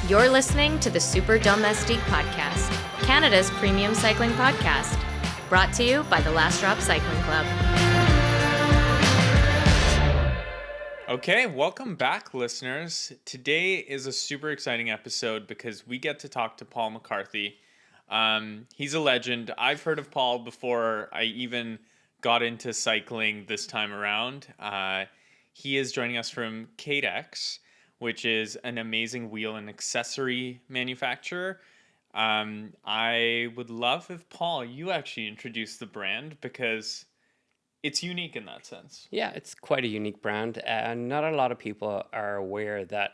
You're listening to the Super Domestique podcast, Canada's premium cycling podcast, brought to you by the Last Drop Cycling Club. Okay, welcome back, listeners. Today is a super exciting episode because we get to talk to Paul McCarthy. He's a legend. I've heard of Paul before I even got into cycling this time around. He is joining us from Cadex, which is an amazing wheel and accessory manufacturer. I would love if, Paul, you actually introduced the brand because it's unique in that sense. Yeah, it's quite a unique brand. Not a lot of people are aware that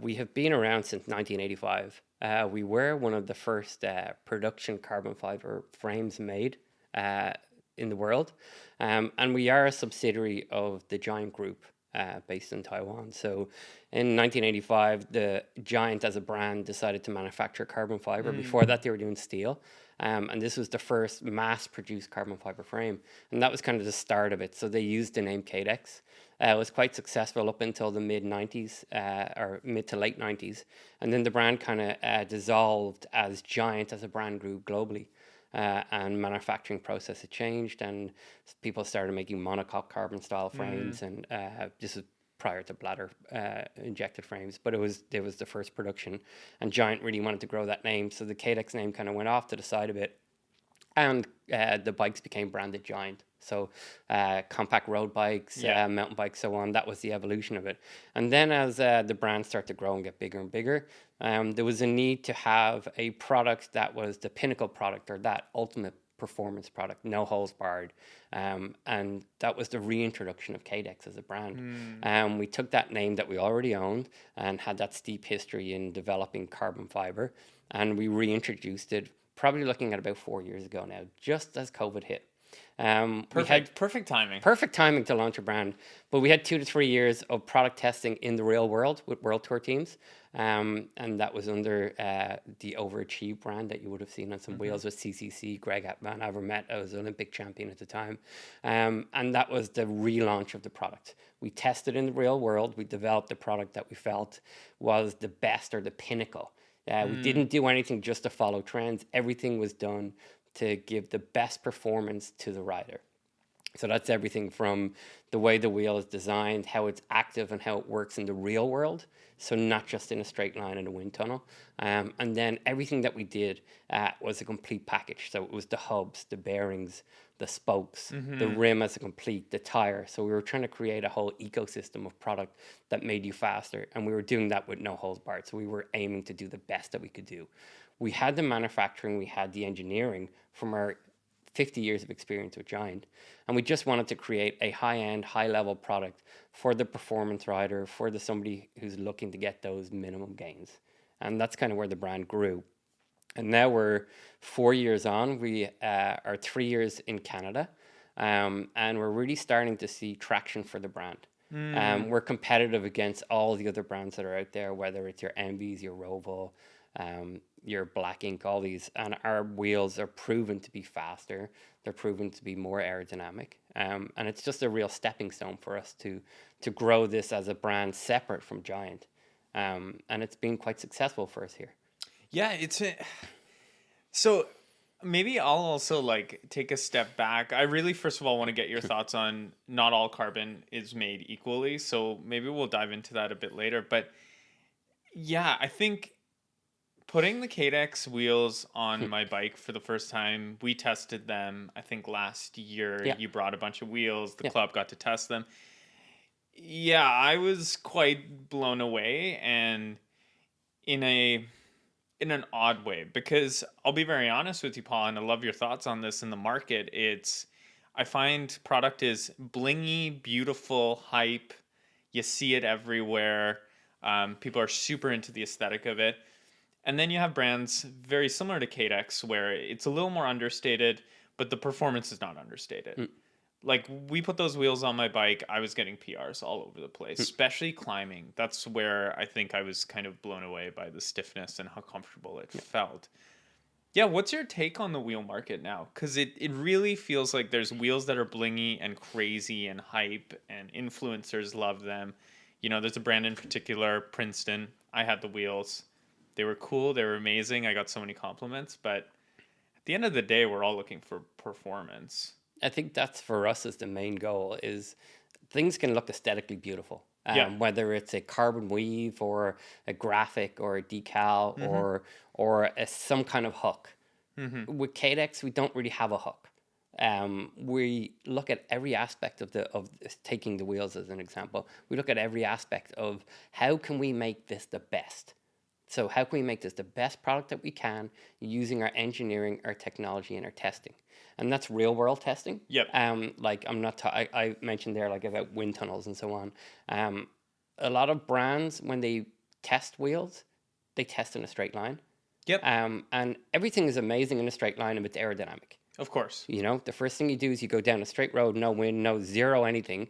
we have been around since 1985. We were one of the first production carbon fiber frames made in the world. And we are a subsidiary of the Giant Group based in Taiwan. So in 1985, the Giant as a brand decided to manufacture carbon fiber. Before that, they were doing steel. And this was the first mass-produced carbon fiber frame. And that was kind of the start of it. So they used the name Cadex. It was quite successful up until the mid-90s, or mid to late 90s. And then the brand kind of dissolved as Giant as a brand grew globally. And manufacturing process had changed, and people started making monocoque carbon style frames. And this is prior to bladder injected frames, but it was the first production, and Giant really wanted to grow that name, so the Cadex name kind of went off to the side a bit, and the bikes became branded Giant. So compact road bikes, mountain bikes, so on. That was the evolution of it. And then as the brand started to grow and get bigger and bigger, there was a need to have a product that was the pinnacle product, or that ultimate performance product, no holes barred. And that was the reintroduction of Cadex as a brand. We took that name that we already owned and had that steep history in developing carbon fiber, and we reintroduced it, probably looking at about 4 years ago now, just as COVID hit. Perfect timing. Perfect timing to launch a brand. But we had 2 to 3 years of product testing in the real world with World Tour teams. And that was under the Overachieve brand that you would have seen on some wheels with CCC. Greg Van Avermaet was an Olympic champion at the time. And that was the relaunch of the product. We tested in the real world. We developed a product that we felt was the best, or the pinnacle. We didn't do anything just to follow trends. Everything was done to give the best performance to the rider. So that's everything from the way the wheel is designed, how it's active, and how it works in the real world. So not just in a straight line in a wind tunnel. And then everything that we did was a complete package. So it was the hubs, the bearings, the spokes, the rim as a complete, the tire. So we were trying to create a whole ecosystem of product that made you faster. And we were doing that with no holes barred. So we were aiming to do the best that we could do. We had the manufacturing, we had the engineering from our 50 years of experience with Giant, and we just wanted to create a high-end, high-level product for the performance rider, for the somebody who's looking to get those minimum gains. And that's kind of where the brand grew. And now we're 4 years on. We are 3 years in Canada, and we're really starting to see traction for the brand. We're competitive against all the other brands that are out there, whether it's your Unveils, your Roval, your Black Ink, all these, and our wheels are proven to be faster. They're proven to be more aerodynamic, and it's just a real stepping stone for us to grow this as a brand separate from Giant, and it's been quite successful for us here. Yeah, so maybe I'll also take a step back. I really, first of all, want to get your thoughts on not all carbon is made equally, so maybe we'll dive into that a bit later. But yeah, I think putting the Cadex wheels on my bike for the first time, we tested them, I think last year. Yeah. You brought a bunch of wheels. The club got to test them. Yeah, I was quite blown away, and in an odd way, because I'll be very honest with you, Paul, and I love your thoughts on this in the market. I find product is blingy, beautiful, hype. You see it everywhere. People are super into the aesthetic of it. And then you have brands very similar to Cadex where it's a little more understated, but the performance is not understated. Like, we put those wheels on my bike, I was getting PRs all over the place, especially climbing. That's where I think I was kind of blown away by the stiffness and how comfortable it felt. Yeah, what's your take on the wheel market now? Because it really feels like there's wheels that are blingy and crazy and hype, and influencers love them. there's a brand in particular, Princeton. I had the wheels. They were cool. They were amazing. I got so many compliments. But at the end of the day, we're all looking for performance. I think that's for us is the main goal is things can look aesthetically beautiful. Whether it's a carbon weave or a graphic or a decal or some kind of hook. With Cadex, we don't really have a hook. We look at every aspect of taking the wheels as an example. We look at every aspect of how can we make this the best. So how can we make this the best product that we can using our engineering, our technology, and our testing? And that's real world testing. Yep. I mentioned there like about wind tunnels and so on. A lot of brands, when they test wheels, they test in a straight line. Yep. And everything is amazing in a straight line if it's aerodynamic. Of course. The first thing you do is you go down a straight road, no wind, no zero anything.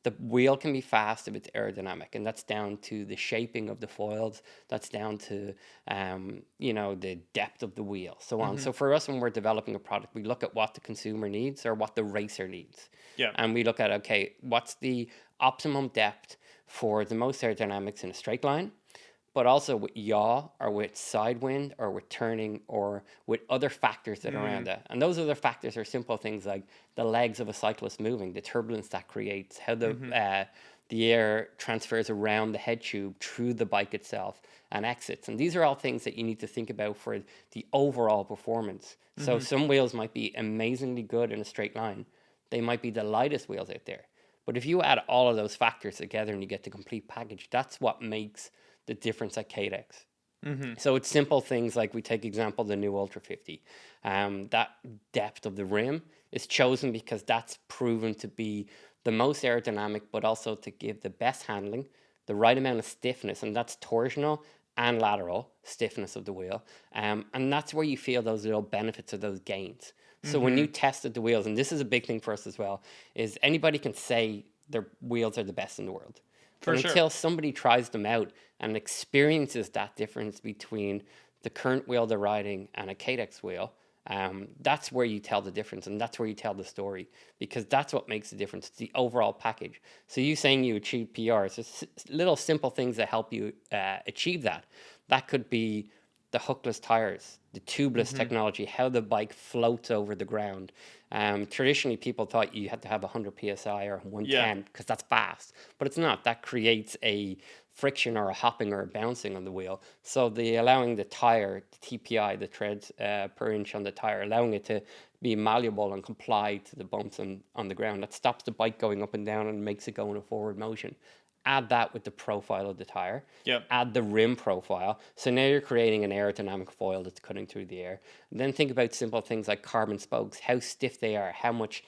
The wheel can be fast if it's aerodynamic, and that's down to the shaping of the foils. That's down to, the depth of the wheel, so on. So for us, when we're developing a product, we look at what the consumer needs or what the racer needs. Yeah. And we look at, okay, what's the optimum depth for the most aerodynamics in a straight line, but also with yaw or with side wind or with turning or with other factors that are around that. And those other factors are simple things like the legs of a cyclist moving, the turbulence that creates, how the air transfers around the head tube through the bike itself and exits. And these are all things that you need to think about for the overall performance. So some wheels might be amazingly good in a straight line. They might be the lightest wheels out there. But if you add all of those factors together and you get the complete package, that's what makes the difference at Cadex. So it's simple things like we take example the new Ultra 50. That depth of the rim is chosen because that's proven to be the most aerodynamic, but also to give the best handling, the right amount of stiffness, and that's torsional and lateral stiffness of the wheel. And that's where you feel those little benefits of those gains. So when you tested the wheels, and this is a big thing for us as well, is anybody can say their wheels are the best in the world. But until somebody tries them out and experiences that difference between the current wheel they're riding and a Cadex wheel, that's where you tell the difference, and that's where you tell the story, because that's what makes the difference. It's the overall package. So you saying you achieve PRs, it's little simple things that help you achieve that. That could be the hookless tires, the tubeless technology, how the bike floats over the ground. Traditionally, people thought you had to have 100 PSI or 110 because that's fast, but it's not. That creates a friction or a hopping or a bouncing on the wheel. So allowing the tire, the TPI, the treads per inch on the tire, allowing it to be malleable and comply to the bumps on the ground, that stops the bike going up and down and makes it go in a forward motion. Add that with the profile of the tire. Yep. Add the rim profile. So now you're creating an aerodynamic foil that's cutting through the air. And then think about simple things like carbon spokes, how stiff they are, how much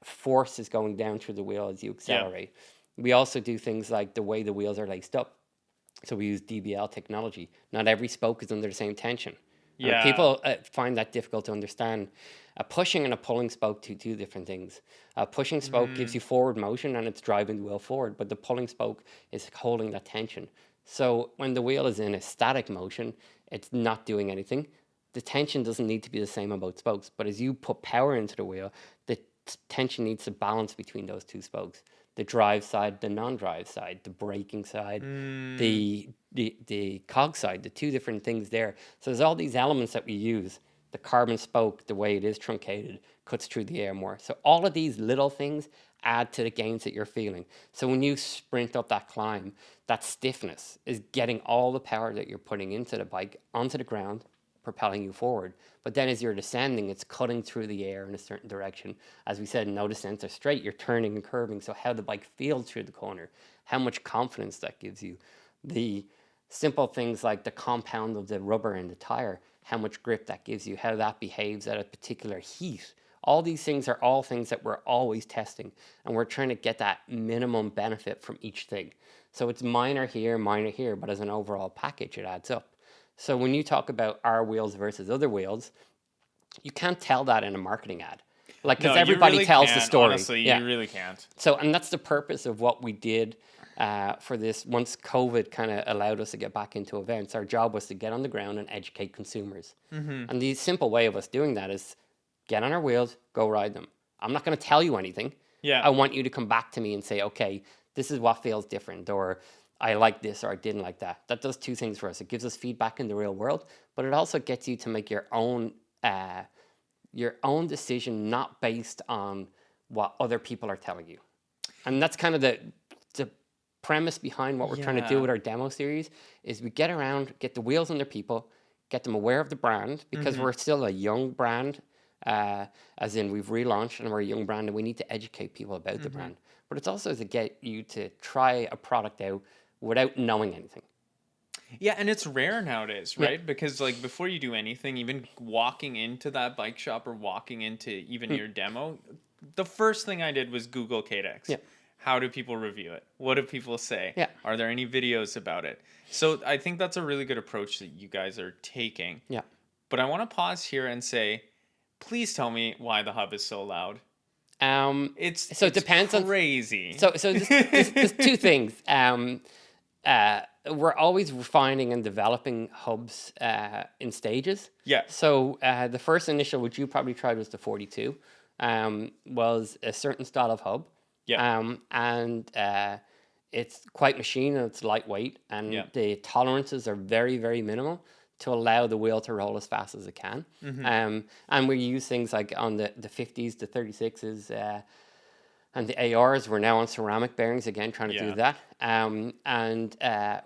force is going down through the wheel as you accelerate. Yep. We also do things like the way the wheels are laced up. So we use DBL technology. Not every spoke is under the same tension. Yeah. People find that difficult to understand. A pushing and a pulling spoke do two different things. A pushing spoke gives you forward motion and it's driving the wheel forward, but the pulling spoke is holding that tension. So when the wheel is in a static motion, it's not doing anything. The tension doesn't need to be the same on both spokes, but as you put power into the wheel, the tension needs to balance between those two spokes. The drive side, the non-drive side, the braking side, the cog side, the two different things there. So there's all these elements that we use. The carbon spoke, the way it is truncated, cuts through the air more. So all of these little things add to the gains that you're feeling. So when you sprint up that climb, that stiffness is getting all the power that you're putting into the bike onto the ground, propelling you forward. But then as you're descending, it's cutting through the air in a certain direction. As we said, no descents are straight, you're turning and curving. So how the bike feels through the corner, how much confidence that gives you. The simple things like the compound of the rubber in the tire, how much grip that gives you, how that behaves at a particular heat. All these things are all things that we're always testing, and we're trying to get that minimum benefit from each thing. So it's minor here, but as an overall package, it adds up. So when you talk about our wheels versus other wheels, you can't tell that in a marketing ad. Like, because everybody really tells the story. Honestly, you really can't. So, and that's the purpose of what we did for this. Once COVID kind of allowed us to get back into events, our job was to get on the ground and educate consumers. And the simple way of us doing that is get on our wheels, go ride them. I'm not going to tell you anything. Yeah. I want you to come back to me and say, okay, this is what feels different, or I like this or I didn't like that. That does two things for us. It gives us feedback in the real world, but it also gets you to make your own decision, not based on what other people are telling you. And that's kind of the premise behind what we're trying to do with our demo series is we get around, get the wheels under people, get them aware of the brand, because we're still a young brand, as in we've relaunched and we're a young brand and we need to educate people about the brand. But it's also to get you to try a product out without knowing anything. Yeah, and it's rare nowadays, right? Because like before you do anything, even walking into that bike shop or walking into even your demo, the first thing I did was Google Cadex. Yeah. How do people review it? What do people say? Yeah. Are there any videos about it? So I think that's a really good approach that you guys are taking. Yeah. But I want to pause here and say, please tell me why the hub is so loud. It's it depends on crazy. So there's two things. We're always refining and developing hubs in stages. Yeah. So the first initial, which you probably tried, was the 42, was a certain style of hub. Yeah. And it's quite machine and it's lightweight, and the tolerances are very, very minimal to allow the wheel to roll as fast as it can. And we use things like on the 50s, the 36s, and the ARs. We're now on ceramic bearings again, trying to do that. And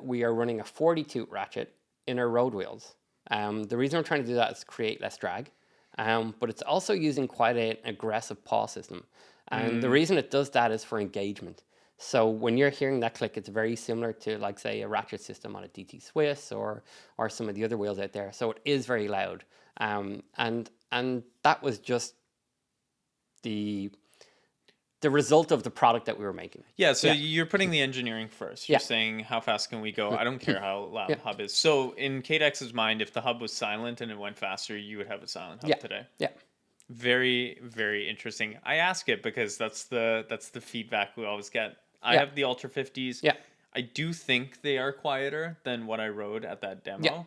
we are running a 42 ratchet in our road wheels. The reason we're trying to do that is to create less drag, but it's also using quite an aggressive paw system. And the reason it does that is for engagement. So when you're hearing that click, it's very similar to, like, say, a ratchet system on a DT Swiss or some of the other wheels out there. So it is very loud. And that was just the result of the product that we were making. Yeah, so you're putting the engineering first. You're saying, how fast can we go? I don't care how loud the hub is. So in Cadex's mind, if the hub was silent and it went faster, you would have a silent hub today. Yeah. Very, very interesting. I ask it because that's the feedback we always get. I have the Ultra 50s. Yeah. I do think they are quieter than what I rode at that demo.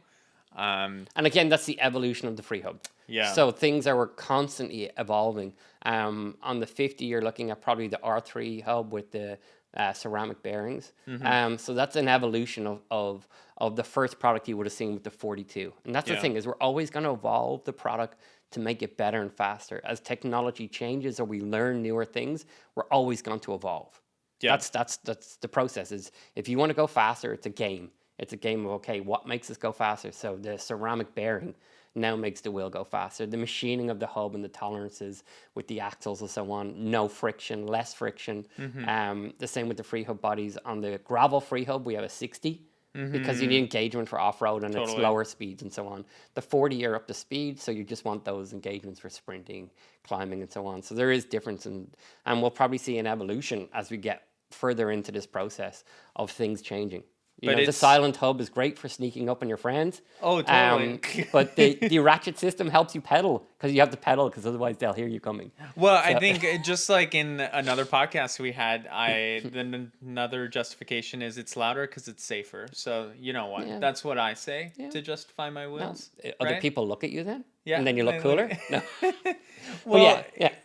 And again, that's the evolution of the free hub. Yeah. So things are constantly evolving. On the 50, you're looking at probably the R3 hub with the ceramic bearings. So that's an evolution of the first product you would have seen with the 42. And that's the thing, is we're always going to evolve the product to make it better and faster. As technology changes or we learn newer things, we're always going to evolve. Yeah. That's the process. Is if you want to go faster, it's a game. It's a game of, okay, what makes us go faster? So the ceramic bearing now makes the wheel go faster. The machining of the hub and the tolerances with the axles and so on, no friction, less friction. The same with the free hub bodies. On the gravel free hub, we have a 60 because you need engagement for off-road and it's lower speeds and so on. The 40, you're up to speed, so you just want those engagements for sprinting, climbing and so on. So there is difference, and we'll probably see an evolution as we get further into this process of things changing. You know, the silent hub is great for sneaking up on your friends. Oh, totally. But the ratchet system helps you pedal, because you have to pedal, because otherwise they'll hear you coming. Well, so. I think just like in another podcast we had, another justification is it's louder because it's safer. So you know what? Yeah. That's what I say to justify my wheels. No. Other people look at you then? Yeah. And then you look cooler? No. Well,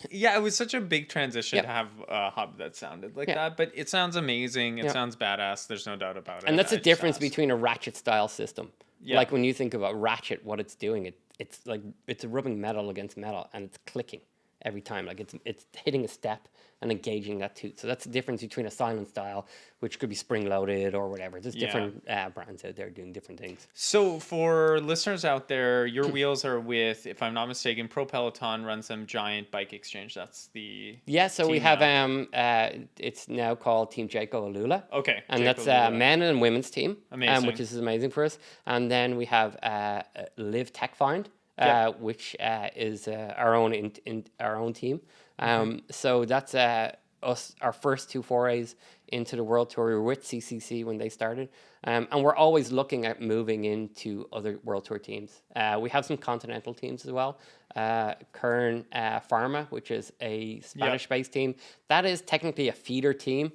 yeah, it was such a big transition to have a hub that sounded like that, but it sounds amazing. It sounds badass. There's no doubt about it. And that's the difference between a ratchet style system. Yeah. Like when you think about ratchet, what it's doing, it's like it's rubbing metal against metal and it's clicking every time. Like it's hitting a step and engaging that tooth. So that's the difference between a silent style, which could be spring loaded or whatever. There's different brands out there doing different things. So for listeners out there, your wheels are with, if I'm not mistaken, Pro Peloton runs them, Giant Bike Exchange. That's the so we have it's now called Team Jayco Alula. Okay. And that's a men and women's team. Amazing. Which is amazing for us. And then we have Live Tech Find. Which is our own team. So that's us, our first two forays into the World Tour. We were with CCC when they started. And we're always looking at moving into other World Tour teams. We have some continental teams as well. Kern Pharma, which is a Spanish-based team. That is technically a feeder team.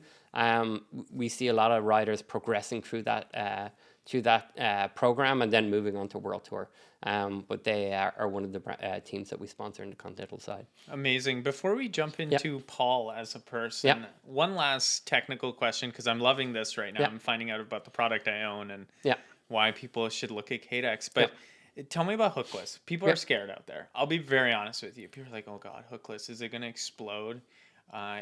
We see a lot of riders progressing through that through that program and then moving on to World Tour. But they are one of the teams that we sponsor in the continental side. Amazing. Before we jump into Paul as a person, one last technical question, because I'm loving this right now. I'm finding out about the product I own and why people should look at Cadex. But tell me about Hookless. People are scared out there. I'll be very honest with you. People are like, oh God, Hookless, is it going to explode?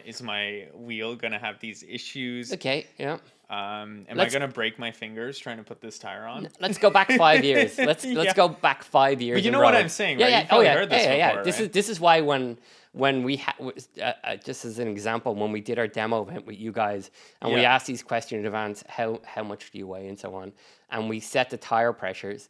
Is my wheel going to have these issues? Okay, yeah. Am I going to break my fingers trying to put this tire on? Let's go back 5 years. Let's go back 5 years. But you know what I'm saying, right? You've probably heard this before, This is why when we just as an example, when we did our demo event with you guys and we asked these questions in advance, how much do you weigh and so on, and we set the tire pressures.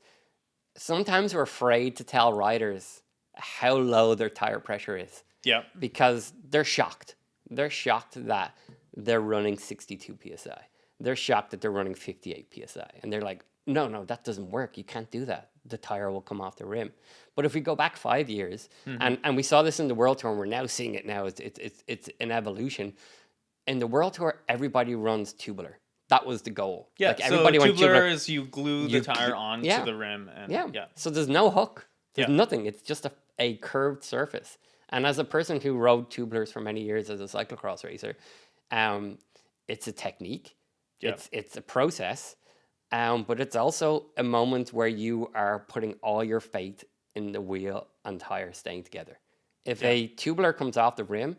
Sometimes we're afraid to tell riders how low their tire pressure is. Yeah. Because they're shocked. They're shocked that they're running 62 psi. They're shocked that they're running 58 psi. And they're like, no, that doesn't work. You can't do that. The tire will come off the rim. But if we go back 5 years, and we saw this in the World Tour, and we're now seeing it now, it's an evolution. In the World Tour, everybody runs tubular. That was the goal. Yeah, like everybody so tubular is you glue the tire onto the rim. And, So there's no hook. There's nothing. It's just a curved surface. And as a person who rode tubulars for many years as a cyclocross racer, it's a technique, it's a process, but it's also a moment where you are putting all your faith in the wheel and tire staying together. If a tubular comes off the rim,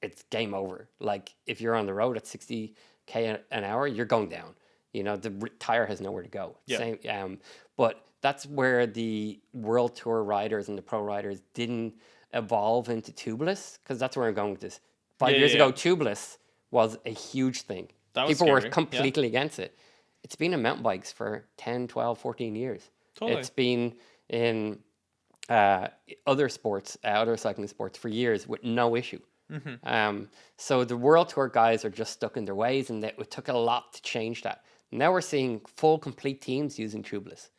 it's game over. Like if you're on the road at 60 km an hour, you're going down. You know, the tire has nowhere to go. Same, but that's where the World Tour riders and the pro riders didn't evolve into tubeless, because that's where I'm going with this. 5 years ago, tubeless was a huge thing. People were completely against it. It's been in mountain bikes for 10, 12, 14 years. Totally. It's been in other sports, other cycling sports for years with no issue. So the World Tour guys are just stuck in their ways, and it took a lot to change that. Now we're seeing full, complete teams using tubeless.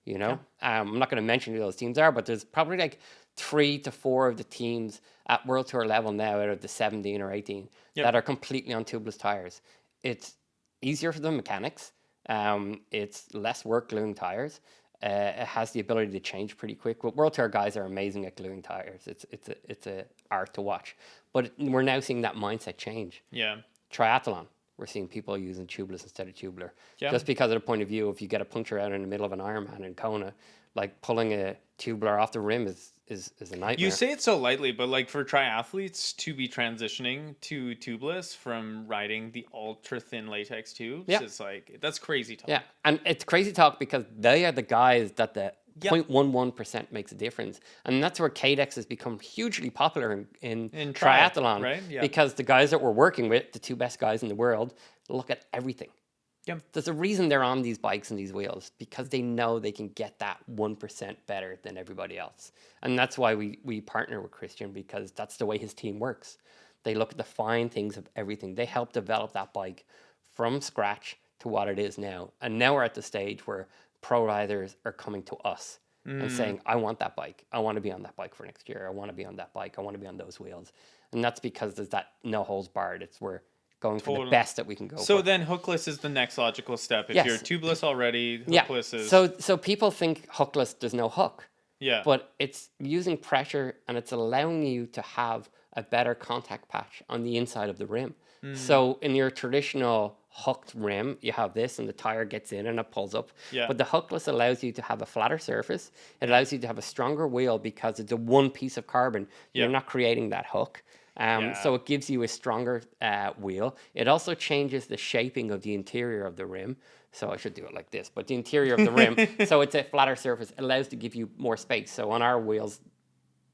You know, I'm not going to mention who those teams are, but there's probably like 3 to 4 of the teams at World Tour level now out of the 17 or 18 that are completely on tubeless tires. It's easier for the mechanics. It's less work gluing tires. It has the ability to change pretty quick. But World Tour guys are amazing at gluing tires. It's a art to watch. But we're now seeing that mindset change. Yeah. Triathlon. We're seeing people using tubeless instead of tubular. Just because of the point of view, if you get a puncture out in the middle of an Ironman in Kona, like pulling a tubular off the rim is a nightmare. You say it so lightly, but like for triathletes to be transitioning to tubeless from riding the ultra thin latex tubes, it's like, that's crazy talk. Yeah, and it's crazy talk because they are the guys that the 0.11% makes a difference. And that's where Cadex has become hugely popular in triathlon, right? Because the guys that we're working with, the 2 best guys in the world, look at everything. There's a reason they're on these bikes and these wheels, because they know they can get that 1% better than everybody else. And that's why we partner with Christian, because that's the way his team works. They look at the fine things of everything. They help develop that bike from scratch to what it is now. And now we're at the stage where pro riders are coming to us and saying, I want that bike. I want to be on that bike for next year. I want to be on that bike. I want to be on those wheels. And that's because there's that no holds barred. It's where going for the best that we can go for. So then hookless is the next logical step. If you're tubeless already, hookless is... So people think hookless, there's no hook. Yeah. But it's using pressure, and it's allowing you to have a better contact patch on the inside of the rim. So in your traditional hooked rim, you have this, and the tire gets in and it pulls up. But the hookless allows you to have a flatter surface. It allows you to have a stronger wheel because it's a one piece of carbon. You're not creating that hook. So it gives you a stronger wheel. It also changes the shaping of the interior of the rim. So I should do it like this, but the interior of the rim. So it's a flatter surface. It allows to give you more space. So on our wheels,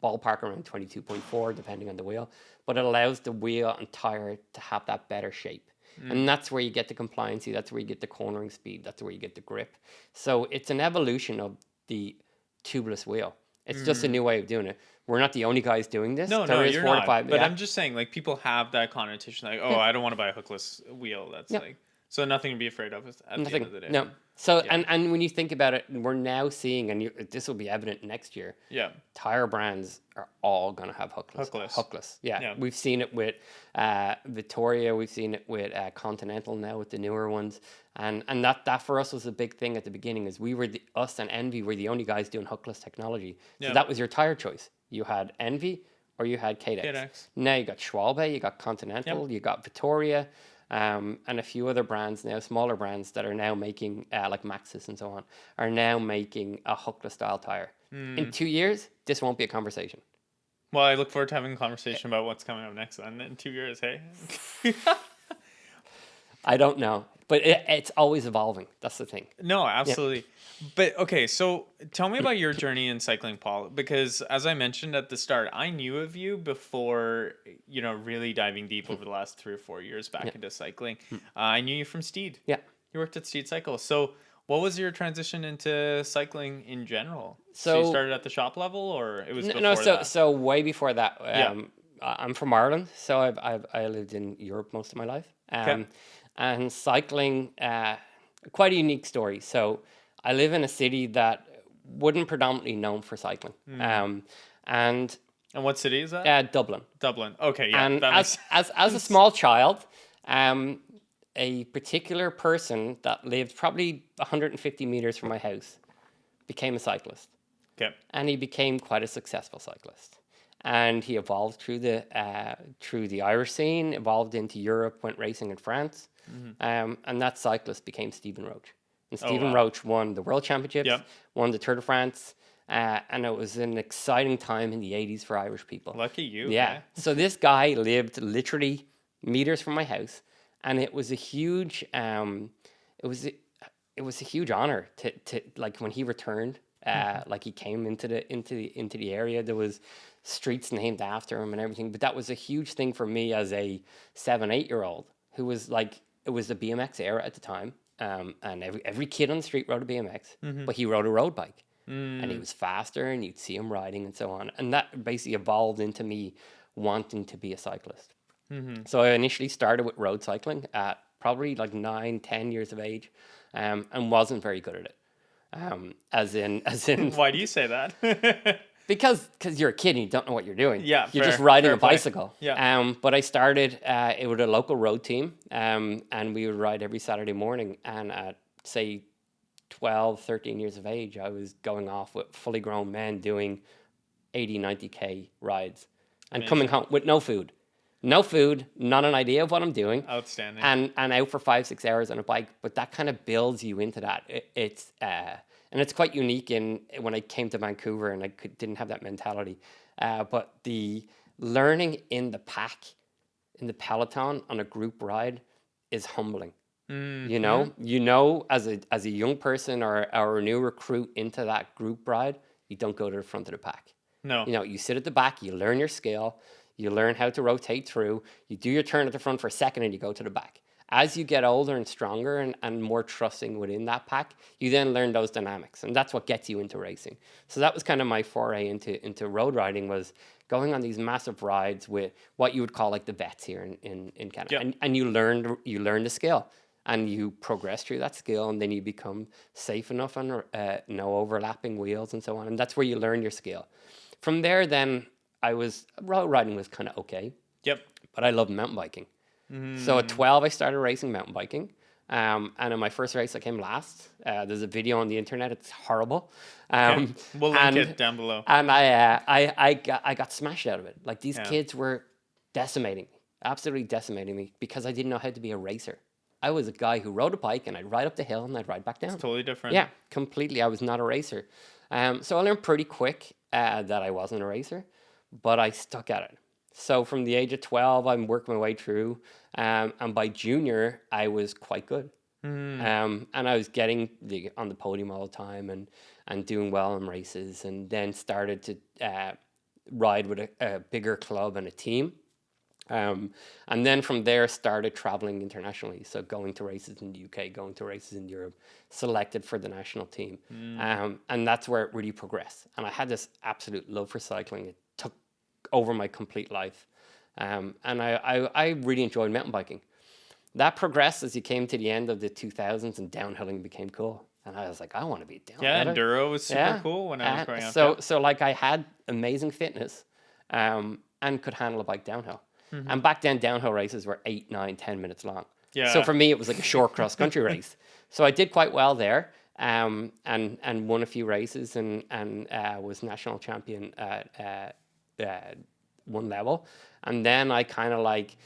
ballpark around 22.4, depending on the wheel. But it allows the wheel and tire to have that better shape. And that's where you get the compliancy. That's where you get the cornering speed. That's where you get the grip. So it's an evolution of the tubeless wheel. It's just a new way of doing it. We're not the only guys doing this. No, you're not. But I'm just saying, like, people have that connotation, like, oh, I don't want to buy a hookless wheel. That's like... So nothing to be afraid of at the end of the day. No. So and when you think about it, we're now seeing, and this will be evident next year. Yeah. Tire brands are all going to have hookless. Hookless. Yeah. We've seen it with Vittoria. We've seen it with Continental now with the newer ones. And that for us was a big thing at the beginning, is us and Envy were the only guys doing hookless technology. So that was your tire choice. You had Envy or you had Cadex. Now you got Schwalbe, you got Continental, you got Vittoria. And a few other brands now, smaller brands that are now making, like Maxxis and so on, are now making a hookless style tire. In 2 years, this won't be a conversation. Well, I look forward to having a conversation about what's coming up next then in 2 years, hey? I don't know, but it's always evolving. That's the thing. No, absolutely. Yeah. But okay, so tell me about your journey in cycling, Paul, because as I mentioned at the start, I knew of you before, really diving deep over the last 3 or 4 years back into cycling. I knew you from Steed. Yeah. You worked at Steed Cycle. So what was your transition into cycling in general? So you started at the shop level, or it was before that? So way before that. I'm from Ireland, so I lived in Europe most of my life. And cycling, quite a unique story. So I live in a city that wasn't predominantly known for cycling. And what city is that? Dublin. Dublin. Okay, yeah. And as a small child, a particular person that lived probably 150 meters from my house became a cyclist. Okay. And he became quite a successful cyclist. And he evolved through the Irish scene, evolved into Europe, went racing in France. And that cyclist became Stephen Roach. And Stephen Roach won the World Championships, won the Tour de France, and it was an exciting time in the 80s for Irish people. Lucky you. Yeah. So this guy lived literally meters from my house, and it was a huge it was a huge honor to like when he returned. Like he came into the area, there was streets named after him and everything. But that was a huge thing for me as a 7-8-year-old who was like, it was the BMX era at the time. And every kid on the street rode a BMX, but he rode a road bike. And he was faster, and you'd see him riding and so on. And that basically evolved into me wanting to be a cyclist. So I initially started with road cycling at probably like 9-10 years of age, and wasn't very good at it. As in Why do you say that? because you're a kid and you don't know what you're doing. Yeah, you're just riding a play. bicycle. Yeah. But I started it with a local road team, and we would ride every Saturday morning. And at say 12, 13 years of age, I was going off with fully grown men doing 80, 90K rides, and coming home with no food, not an idea of what I'm doing. Outstanding. And out for 5-6 hours on a bike. But that kind of builds you into that. And it's quite unique when I came to Vancouver, and I didn't have that mentality. But the learning in the pack, in the peloton on a group ride is humbling. You know, as a young person or a new recruit into that group ride, you don't go to the front of the pack. No. You sit at the back, you learn your skill, you learn how to rotate through, you do your turn at the front for a second, and you go to the back. As you get older and stronger and more trusting within that pack, you then learn those dynamics, and that's what gets you into racing. So that was kind of my foray into road riding, was going on these massive rides with what you would call like the vets here in Canada. Yep. And you learn the skill, and you progress through that skill, and then you become safe enough on no overlapping wheels and so on, and that's where you learn your skill. From there, then road riding was kind of okay. Yep. But I loved mountain biking. So at 12, I started racing mountain biking. And in my first race, I came last. There's a video on the internet. It's horrible. Okay. We'll link it down below. And I got smashed out of it. Like these kids were absolutely decimating me, because I didn't know how to be a racer. I was a guy who rode a bike, and I'd ride up the hill and I'd ride back down. It's totally different. Yeah, completely. I was not a racer. So I learned pretty quick that I wasn't a racer, but I stuck at it. So from the age of 12, I'm working my way through, and by junior, I was quite good. And I was getting on the podium all the time and doing well in races, and then started to ride with a bigger club and a team. And then from there, started traveling internationally. So going to races in the UK, going to races in Europe, selected for the national team. And that's where it really progressed. And I had this absolute love for cycling. It took over my complete life. And I really enjoyed mountain biking. That progressed as you came to the end of the 2000s and downhilling became cool. And I was like, I want to be a downhiller. Yeah, enduro was super cool when I was growing up. So like I had amazing fitness and could handle a bike downhill. And back then, downhill races were 8, 9, 10 minutes long. Yeah. So for me, it was like a short cross-country race. So I did quite well there and won a few races and was national champion at one level. And then I kind of like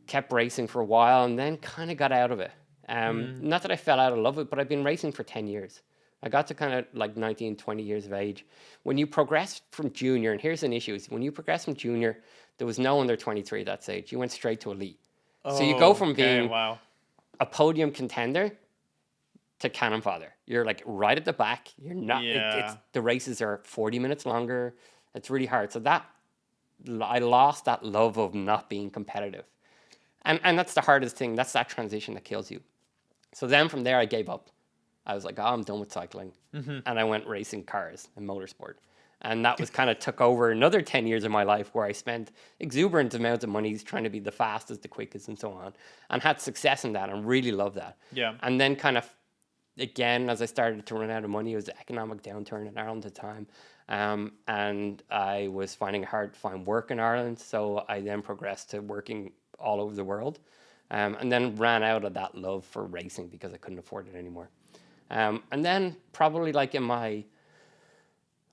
kept racing for a while and then kind of got out of it. Not that I fell out of love with it, but I've been racing for 10 years. I got to kind of like 19, 20 years of age. When you progress from junior, and here's an issue, is when you progress from junior, there was no under 23 at that stage. You went straight to elite. So you go from being a podium contender to cannon fodder. You're like right at the back. You're not, the races are 40 minutes longer. It's really hard. So I lost that love of not being competitive. And that's the hardest thing. That's that transition that kills you. So then from there, I gave up. I was like, I'm done with cycling. And I went racing cars and motorsport. And that was kind of took over another 10 years of my life where I spent exuberant amounts of money trying to be the fastest, the quickest, and so on. And had success in that and really loved that. Yeah. And then kind of, again, as I started to run out of money, it was the economic downturn in Ireland at the time. And I was finding it hard to find work in Ireland. So I then progressed to working all over the world. And then ran out of that love for racing because I couldn't afford it anymore. And then probably like in my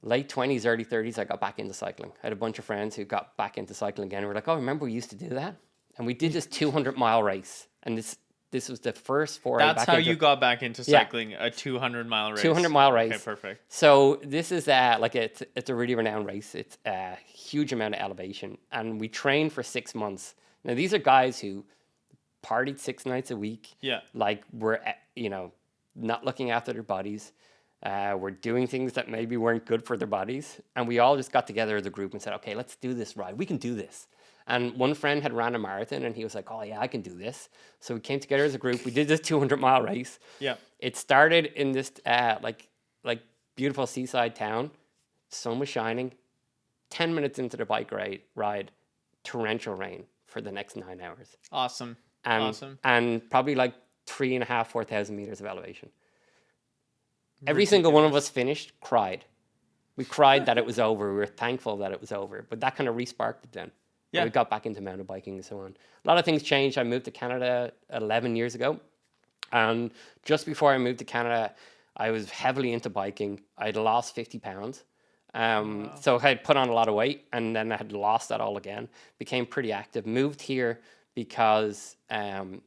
late 20s, early 30s, I got back into cycling. I had a bunch of friends who got back into cycling again. We're like, oh, remember we used to do that? And we did this 200-mile race. And this was the first foray back. That's how you got back into cycling, a 200-mile race. 200-mile race. Okay, perfect. So this is like it's a really renowned race. It's a huge amount of elevation. And we trained for 6 months. Now, these are guys who partied 6 nights a week. Yeah. Like, were, not looking after their bodies. We're doing things that maybe weren't good for their bodies. And we all just got together as a group and said, okay, let's do this ride. We can do this. And one friend had ran a marathon and he was like, oh yeah, I can do this. So we came together as a group. We did this 200-mile race. Yeah. It started in this like beautiful seaside town. Sun was shining. 10 minutes into the bike ride, torrential rain for the next 9 hours. Awesome. And probably like 3,500, 4,000 meters of elevation. Every single one of us finished, cried. We cried that it was over. We were thankful that it was over. But that kind of re-sparked it then. Yeah. We got back into mountain biking and so on. A lot of things changed. I moved to Canada 11 years ago. And just before I moved to Canada, I was heavily into biking. I'd lost 50 pounds. So I had put on a lot of weight and then I had lost that all again. Became pretty active. Moved here because the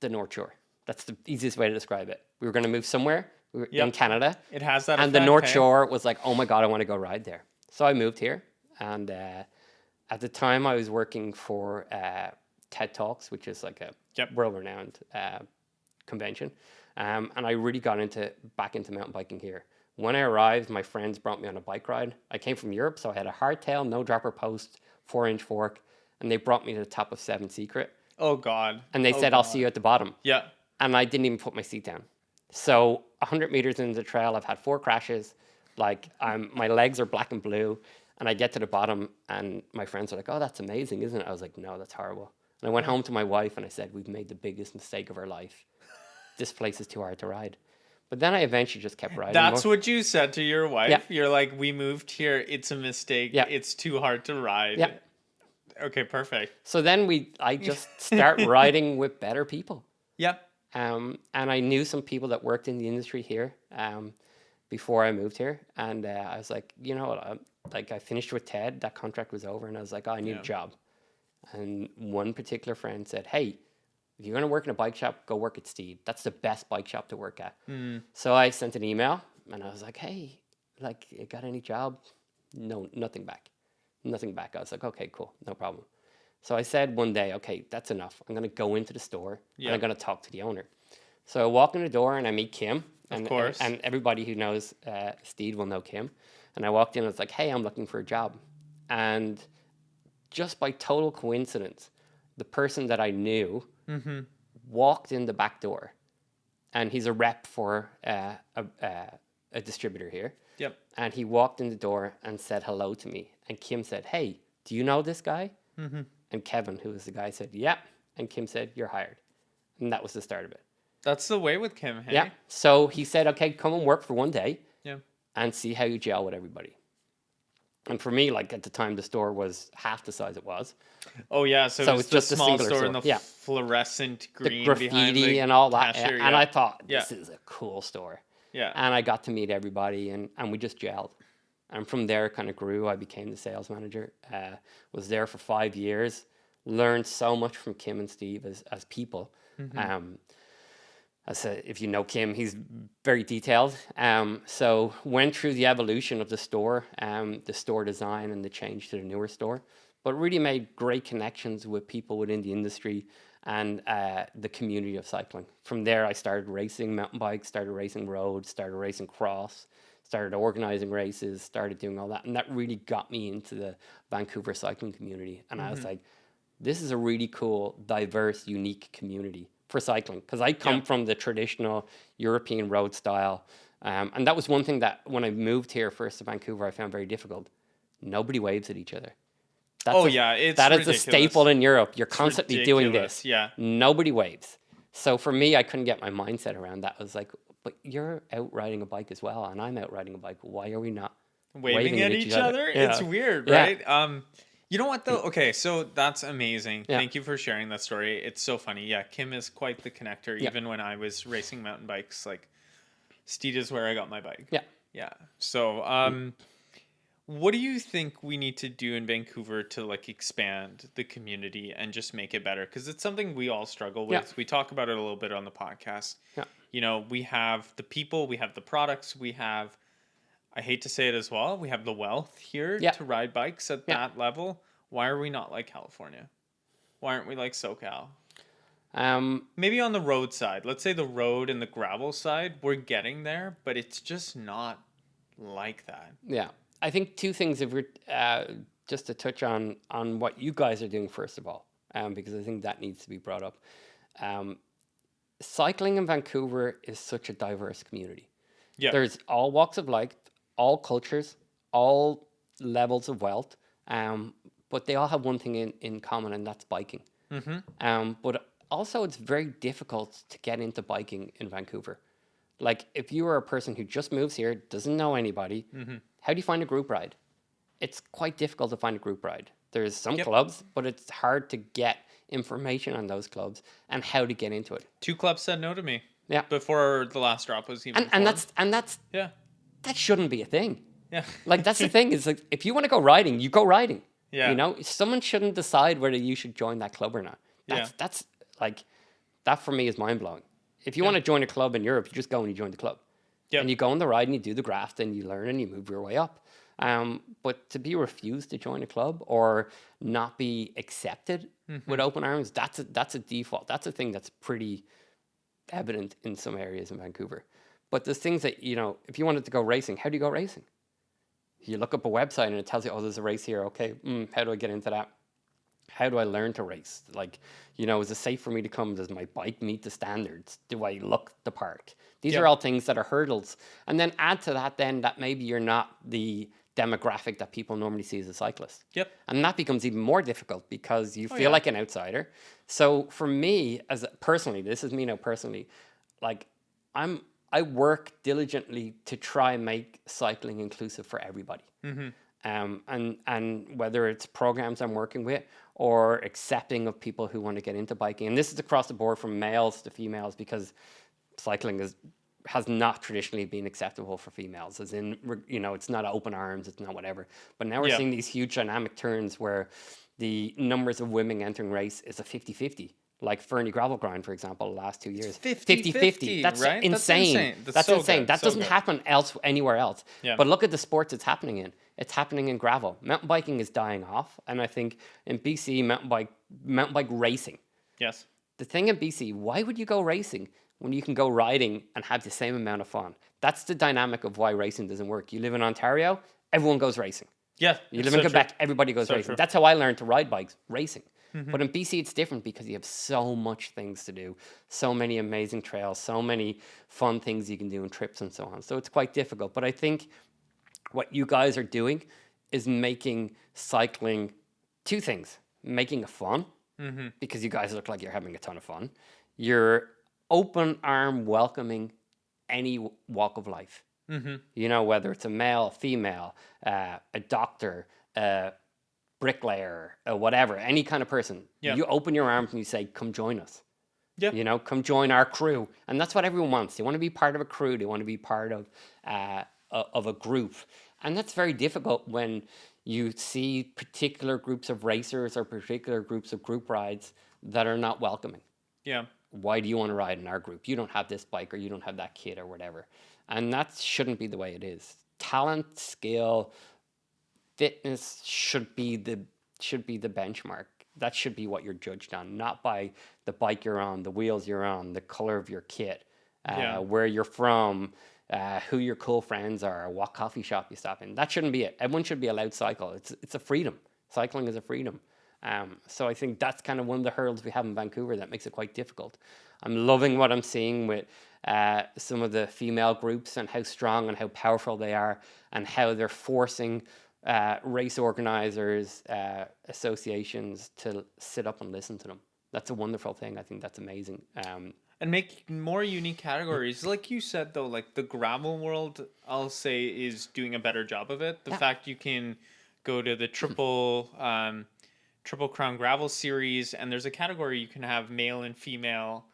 North Shore. That's the easiest way to describe it. We were going to move somewhere in Canada. It has that and effect, the North Shore was like, oh my God, I want to go ride there. So I moved here. And at the time I was working for TED Talks, which is like a world-renowned convention. And I really got back into mountain biking here. When I arrived, my friends brought me on a bike ride. I came from Europe, so I had a hardtail, no dropper post, 4-inch fork, and they brought me to the top of 7 Secret. Oh, God. And they said, I'll see you at the bottom. Yeah. And I didn't even put my seat down. So 100 meters into the trail, I've had 4 crashes. Like, my legs are black and blue. And I get to the bottom, and my friends are like, oh, that's amazing, isn't it? I was like, no, that's horrible. And I went home to my wife, and I said, we've made the biggest mistake of our life. This place is too hard to ride. But then I eventually just kept riding. That's what you said to your wife? Yeah. You're like, we moved here. It's a mistake. Yeah. It's too hard to ride. Yeah. Okay, perfect. So then I just start riding with better people. Yep. And I knew some people that worked in the industry here before I moved here. And I was like, you know what? I finished with TED. That contract was over. And I was like, oh, I need a job. And one particular friend said, hey, if you're going to work in a bike shop, go work at Steed. That's the best bike shop to work at. So I sent an email and I was like, hey, like, you got any job? No, nothing back. Nothing back. I was like, okay, cool. No problem. So I said one day, okay, that's enough. I'm going to go into the store and I'm going to talk to the owner. So I walk in the door and I meet Kim. Of course. And everybody who knows Steed will know Kim. And I walked in and I was like, hey, I'm looking for a job. And just by total coincidence, the person that I knew walked in the back door, and he's a rep for a distributor here. Yep. And he walked in the door and said hello to me. And Kim said, hey, do you know this guy? And Kevin, who was the guy, said, yeah. And Kim said, "You're hired." And that was the start of it. That's the way with Kim, hey? Yeah. So he said, "Okay, come and work for one day Yeah. and see how you gel with everybody." And for me, like at the time, the store was half the size it was. Oh, yeah. So, So it's it's the just a small singular store store. and the Yeah. fluorescent The green graffiti behind the and all that. cashier, And I thought, Yeah. this is a cool store. Yeah. And I got to meet everybody and we just gelled. And from there, it kind of grew. I became the sales manager. Was there for 5 years. Learned so much from Kim and Steve as people. If you know Kim, he's very detailed. So went through the evolution of the store design and the change to the newer store. But really made great connections with people within the industry and the community of cycling. From there, I started racing mountain bikes, started racing roads, started racing cross, started organizing races, started doing all that. And that really got me into the Vancouver cycling community. And I was like, this is a really cool, diverse, unique community for cycling. Because I come from the traditional European road style. And that was one thing that when I moved here first to Vancouver, I found very difficult. Nobody waves at each other. It's that ridiculous. is a staple in Europe. You're constantly doing ridiculous, this. yeah. Nobody waves. So for me, I couldn't get my mindset around that. I was like, but you're out riding a bike as well, and I'm out riding a bike. Why are we not Waving at each other? Yeah. It's weird, Yeah. right? You know what though? Okay, so that's amazing. Yeah. Thank you for sharing that story. It's so funny. Yeah, Kim is quite the connector. Yeah. Even when I was racing mountain bikes, like Steed is where I got my bike. Yeah. Yeah. So, what do you think we need to do in Vancouver to like expand the community and just make it better? Because it's something we all struggle with. Yeah. We talk about it a little bit on the podcast. Yeah. You know, we have the people, we have the products, we have, I hate to say it as well, we have the wealth here Yeah. to ride bikes at that level. Why are we not like California? Why aren't we like SoCal? Maybe on the road side. Let's say the road and the gravel side, we're getting there, but it's just not like that. Yeah. I think two things, if we're just to touch on what you guys are doing first of all, because I think that needs to be brought up. Cycling in Vancouver is such a diverse community. Yeah. There's all walks of life, all cultures, all levels of wealth, but they all have one thing in common, and that's biking. But also, it's very difficult to get into biking in Vancouver. Like, if you are a person who just moves here, doesn't know anybody, how do you find a group ride? It's quite difficult to find a group ride. There's some clubs, but it's hard to get information on those clubs and how to get into it. 2 clubs said no to me. Yeah. Before the last drop was even And formed. that's Yeah. that shouldn't be a thing. Yeah. Like, that's the thing, is like, if you want to go riding, you go riding. Yeah. You know, someone shouldn't decide whether you should join that club or not. That's like, that for me is mind blowing. If you want to join a club in Europe, you just go and you join the club. Yep. And you go on the ride and you do the graft and you learn and you move your way up. But to be refused to join a club or not be accepted with open arms, that's a default. That's a thing that's pretty evident in some areas in Vancouver. But there's things that, you know, if you wanted to go racing, how do you go racing? You look up a website and it tells you, oh, there's a race here. Okay, how do I get into that? How do I learn to race? Like, you know, is it safe for me to come? Does my bike meet the standards? Do I look the part? These are all things that are hurdles. And then add to that then that maybe you're not the demographic that people normally see as a cyclist. Yep. And that becomes even more difficult because you feel like an outsider. So for me, personally, this is me now personally, like I work diligently to try and make cycling inclusive for everybody. And whether it's programs I'm working with or accepting of people who want to get into biking. And this is across the board from males to females, because cycling has not traditionally been acceptable for females, as in, you know, it's not open arms, it's not whatever. But now we're seeing these huge dynamic turns where the numbers of women entering race is a 50-50. Like Fernie Gravel Grind, for example, the last 2 years. 50-50, That's right? insane. That's so insane. good, That so doesn't good. happen anywhere else. Yeah. But look at the sports it's happening in. It's happening in gravel. Mountain biking is dying off. And I think in BC, mountain bike racing. Yes. The thing in BC, why would you go racing when you can go riding and have the same amount of fun? That's the dynamic of why racing doesn't work. You live in Ontario, everyone goes racing. Yeah. You live in Quebec, everybody goes racing. true. That's how I learned to ride bikes, racing. But in BC, it's different because you have so much things to do, so many amazing trails, so many fun things you can do and trips and so on. So it's quite difficult. But I think what you guys are doing is making cycling two things: making it fun because you guys look like you're having a ton of fun. You're open arm welcoming any walk of life. You know, whether it's a male, female, a doctor, a bricklayer, whatever, any kind of person. Yeah. You open your arms and you say, come join us. Yeah. You know, come join our crew. And that's what everyone wants. They want to be part of a crew. They want to be part of a group. And that's very difficult when you see particular groups of racers or particular groups of group rides that are not welcoming. Yeah. Why do you want to ride in our group? You don't have this bike, or you don't have that kid, or whatever. And that shouldn't be the way it is. Talent, skill, fitness should be the benchmark. That should be what you're judged on, not by the bike you're on, the wheels you're on, the color of your kit, where you're from, who your cool friends are, what coffee shop you stop in. That shouldn't be it. Everyone should be allowed to cycle. It's a freedom. Cycling is a freedom. So I think that's kind of one of the hurdles we have in Vancouver that makes it quite difficult. I'm loving what I'm seeing with some of the female groups and how strong and how powerful they are, and how they're forcing race organizers, associations to sit up and listen to them. That's a wonderful thing. I think that's amazing. And make more unique categories. Like you said, though, like the gravel world, I'll say, is doing a better job of it. The fact you can go to the Triple Crown Gravel Series, and there's a category you can have male and female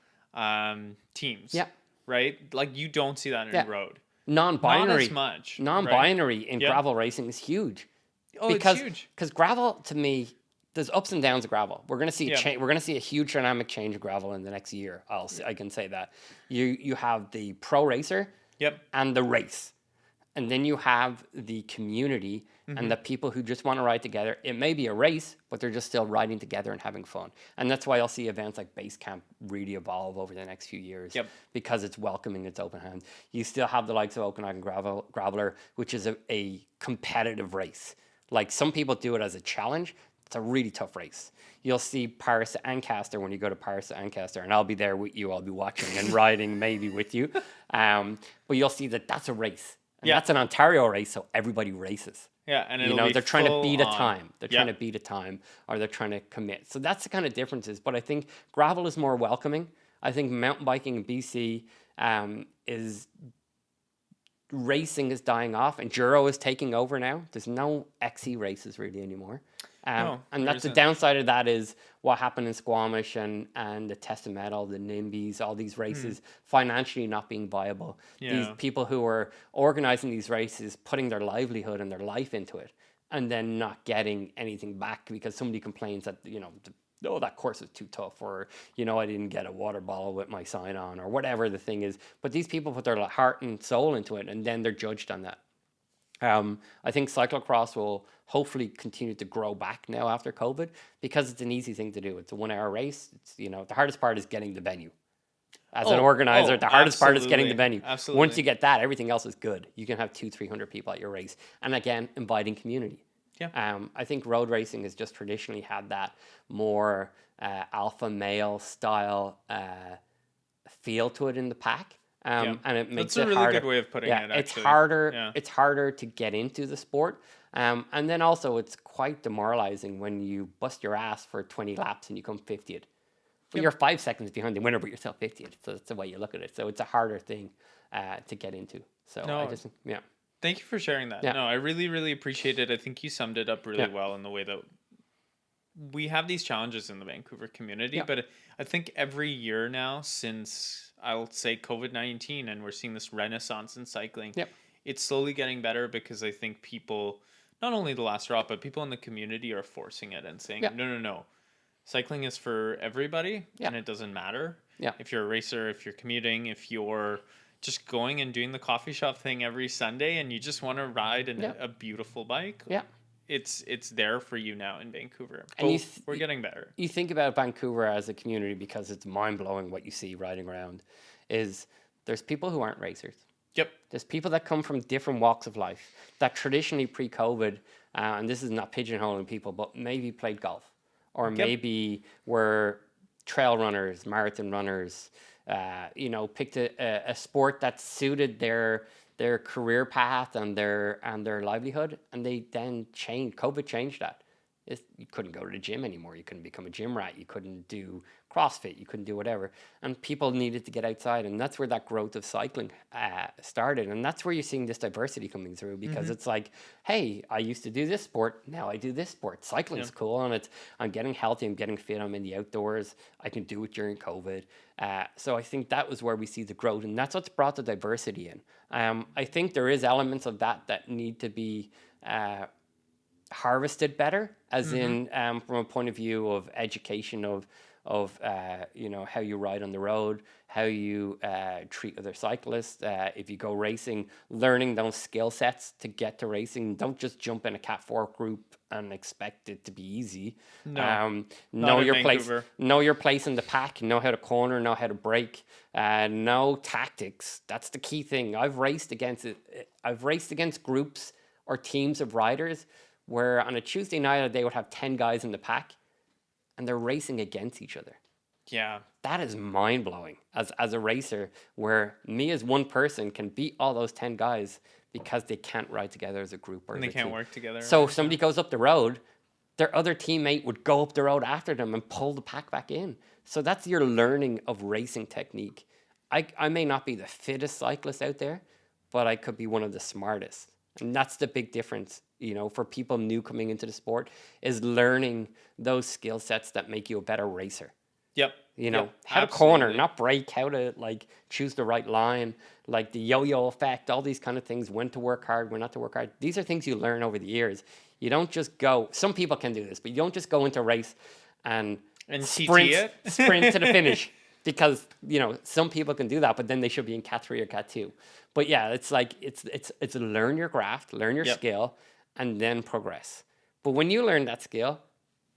teams. Yeah. Right? Like you don't see that in road. Non-binary. Not as much. Non-binary right? in gravel racing is huge. Oh, it's huge. Because gravel, to me, there's ups and downs of gravel. We're gonna see we're gonna see a huge dynamic change of gravel in the next year. I can say that. You have the pro racer. Yep. And the race, and then you have the community and the people who just want to ride together. It may be a race, but they're just still riding together and having fun. And that's why I'll see events like Base Camp really evolve over the next few years. Yep. Because it's welcoming, it's open hand. You still have the likes of Okanagan Graveler, which is a competitive race. Like some people do it as a challenge. It's a really tough race. You'll see Paris to Ancaster when you go to Paris to Ancaster, and I'll be there with you. I'll be watching and riding maybe with you. But you'll see that that's a race. And that's an Ontario race, so everybody races. Yeah, and they're trying to beat on. a time. They're trying to beat a time, or they're trying to commit. So that's the kind of differences. But I think gravel is more welcoming. I think mountain biking in BC is racing is dying off. Enduro is taking over now. There's no XC races really anymore. And that's the downside of that is what happened in Squamish and the Test of Metal, the NIMBYs, all these races financially not being viable. Yeah. These people who are organizing these races, putting their livelihood and their life into it, and then not getting anything back because somebody complains that, that course is too tough, or, I didn't get a water bottle with my sign on, or whatever the thing is. But these people put their heart and soul into it, and then they're judged on that. I think cyclocross will hopefully continue to grow back now after COVID, because it's an easy thing to do. It's a 1 hour race. It's, the hardest part is getting the venue. As an organizer, the hardest part is getting the venue. Absolutely. Once you get that, everything else is good. You can have 200-300 people at your race. And again, inviting community. Yeah. I think road racing has just traditionally had that more alpha male style feel to it in the pack. And it makes That's a really harder. good way of putting it, actually. It's harder. It's harder to get into the sport. And then also it's quite demoralizing when you bust your ass for 20 laps and you come 50th. But you're 5 seconds behind the winner, but you're still 50th. So that's the way you look at it. So it's a harder thing to get into. So Thank you for sharing that. Yeah. No, I really, really appreciate it. I think you summed it up really well in the way that we have these challenges in the Vancouver community. But I think every year now, since I'll say COVID-19, and we're seeing this renaissance in cycling, it's slowly getting better, because I think people, not only the last drop, but people in the community are forcing it and saying, no. Cycling is for everybody, and it doesn't matter. If you're a racer, if you're commuting, if you're just going and doing the coffee shop thing every Sunday and you just want to ride a beautiful bike, it's there for you now in Vancouver. And we're getting better. You think about Vancouver as a community, because it's mind-blowing what you see riding around, is there's people who aren't racers. Yep. There's people that come from different walks of life that traditionally pre-COVID, and this is not pigeonholing people, but maybe played golf, or maybe were trail runners, marathon runners, picked a sport that suited their career path and their livelihood, and they then changed. COVID changed that. You couldn't go to the gym anymore. You couldn't become a gym rat. You couldn't do CrossFit. You couldn't do whatever. And people needed to get outside. And that's where that growth of cycling started. And that's where you're seeing this diversity coming through, because it's like, hey, I used to do this sport. Now I do this sport. Cycling's cool. And I'm getting healthy. I'm getting fit. I'm in the outdoors. I can do it during COVID. So I think that was where we see the growth. And that's what's brought the diversity in. I think there is elements of that need to be harvested better, as in from a point of view of education of how you ride on the road, how you treat other cyclists. If you go racing, learning those skill sets to get to racing. Don't just jump in a Cat 4 group and expect it to be easy. No, know your Vancouver. know your place in the pack, know how to corner, know how to brake, know tactics. That's the key thing. I've raced against groups or teams of riders where on a Tuesday night they would have 10 guys in the pack and they're racing against each other. Yeah. That is mind-blowing as a racer, where me as one person can beat all those 10 guys because they can't ride together as a group or And as they a can't team. work together. So if somebody goes up the road, their other teammate would go up the road after them and pull the pack back in. So that's your learning of racing technique. I may not be the fittest cyclist out there, but I could be one of the smartest. And that's the big difference, for people new coming into the sport, is learning those skill sets that make you a better racer. Yep. How to corner, not brake, how to choose the right line, like the yo-yo effect, all these kind of things, when to work hard, when not to work hard. These are things you learn over the years. You don't just go, some people can do this, but you don't just go into a race and sprint to the finish. Because, some people can do that, but then they should be in Cat 3 or Cat 2. But yeah, it's like, it's learn your craft, learn your skill, and then progress. But when you learn that skill,